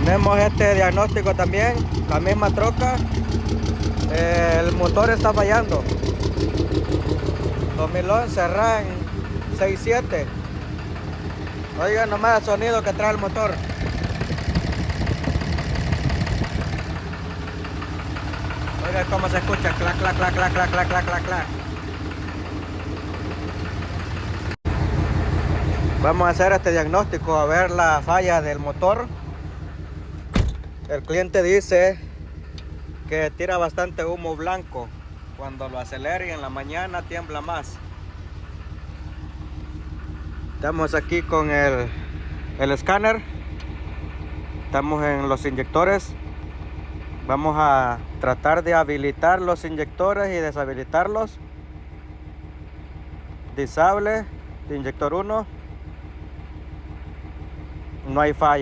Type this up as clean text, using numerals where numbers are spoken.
Tenemos este diagnóstico también, la misma troca. El motor está fallando. 2011 RAM 67. Oigan nomás el sonido que trae el motor. Oigan cómo se escucha, clac, clac, clac, clac, clac, clac, clac, clac, clac. Vamos a hacer este diagnóstico, a ver la falla del motor. El cliente dice que tira bastante humo blanco. Cuando lo acelera y en la mañana tiembla más. Estamos aquí con el escáner. Estamos en los inyectores. Vamos a tratar de habilitar los inyectores y deshabilitarlos. Disable de inyector 1. No hay falla.